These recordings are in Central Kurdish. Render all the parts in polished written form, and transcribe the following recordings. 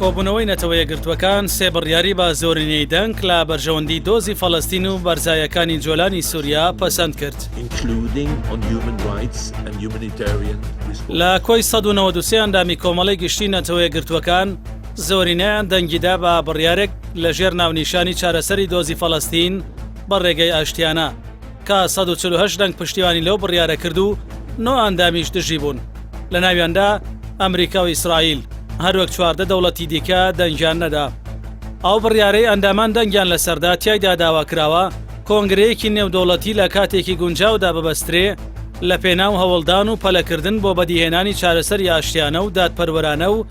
کۆبوونەوەی نەتەوە یەکگرتووەکان سێ بڕیاری بە زۆرینەی دەنگ لە بەرژەوەندی دۆزی فەڵەستین و بەرزایەکانی جۆلانی سووریا پەسەند کرد. لە کۆی 1993 ئەندامی کۆمەڵی گشتی نەتەوە یەکگرتووەکان زۆرینەیان دەنگیدا بە بڕیارێک لەژێر ناونیشانی چارەسەری دۆزی فەڵەستین بە ڕێگەی ئاشتیانە کە 148 دەنگ پشتیوانی لەو بڕیارە کرد و 9 ئەندامیش دژی بوون. لە ناویاندا ئەمریکا و ئیسرائیل هەروەک 14 دەوڵەتی دیکە دەنگیان نەدا. ئەو بڕیارەی ئەندامان دەنگیان لەسەردا تیایدا داواکراوە کۆنگرەیەکی نێودەوڵەتی لە کاتێکی گونجاودا ببەسترێ لە پێناو هەوڵدان و پەلەکردن بۆ بەدیهێنانی چارەسەری ئاشتیانە و دادپەروەرانە و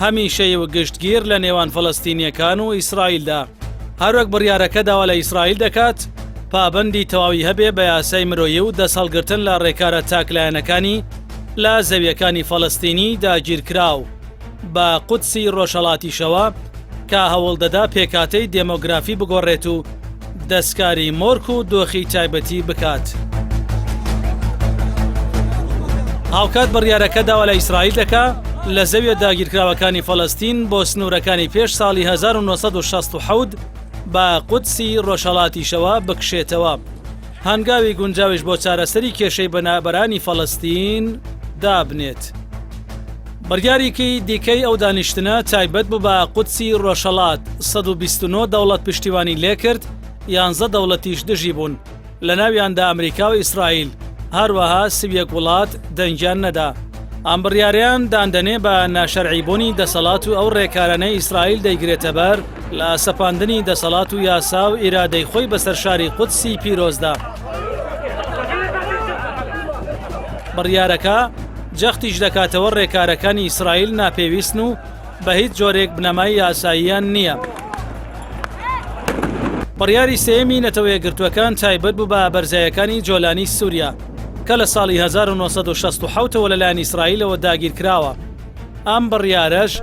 هەمیشەی و گشتگیر لە نێوان فەڵەستینیەکان و ئیسرائیلدا. هەروەک بڕیارەکە داوا لە ئیسرائیل دەکات پابەندی تەواوی هەبێ بە یاسای مرۆیی و دەسەڵگرتن لە ڕێکارە تاکلایەنەکانی لە زەویەکانی فەڵەستینی داگیرکراو بە قودسی ڕۆژهەڵاتیشەوە کە هەوڵ دەدا پێکاتەی دێمۆگرافی بگۆڕێت و دەستکاری مۆرک و دۆخی تایبەتی بکات. هاوکات بڕیارەکە داوا لە ئیسرائیل دەکا لە زەویە داگیرکراوەکانی فەڵەستین بۆ سنوورەکانی پێش ساڵی 1967 بە قودسی ڕۆژهەڵاتیشەوە بکشێتەوە. هەنگاوی گونجاویش بۆ چارەسەری کێشەی بەنابەرانی فەڵەستین دابنێت. بڕیارێکی دیکەی ئەو دانیشتنە تایبەت بوو بە قودسی ڕۆژهەڵات 129 دەوڵەت پشتیوانی لێکرد 11 دەوڵەتیش دژی بوون لە ناویاندا ئەمریکا و ئیسرائیل هەروەها 31 وڵات دەنگیان نەدا. ئەم بڕیاریان داندنێ بە ناشەرعیبوونی دەسەڵات و ئەو ڕێکارانەی ئیسرائیل دەیگرێتە بەر لە سەپاندنی دەسەڵات و یاسا و ئیرادەی خۆی بەسەر شاری قودسی پیرۆزدا. بڕیارەکە جەختیش دەکاتەوە ڕێکارەکانی ئیسرائیل ناپێویستن و بە هیچ جۆرێک بنەمای یاساییان نییە. بڕیاری سێمی نەتەوە یەکگرتووەکان تایبەت بوو بە بەرزایەکانی جۆلانی سووریا کە لە ساڵی 1967ەوە لەلایەن ئیسرائیلەوە داگیرکراوە. ئەم بڕیارەش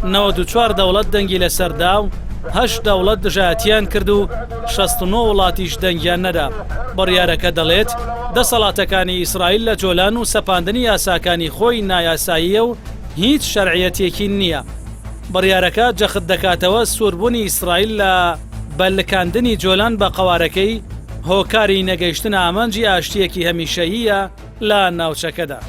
94 دەوڵەت دەنگی لەسەردا و 8 دەوڵەت دژایەتیان کرد و 69 وڵاتیش دەنگیان نەدا. بڕیارەکە دەڵێت دەسەڵاتەکانی ئیسرائیل لە جۆلان و سەپاندنی یاساکانی خۆی نایاساییە و هیچ شەرعیەتێکی نییە. بڕیارەکە جەخت دەکاتەوە سووربوونی ئیسرائیل لە بەلکاندنی جۆلان بە قەوارەکەی هۆکاری نەگەیشتن ئامانجی ئاشتیەکی هەمیشەییە لە ناوچەکەدا.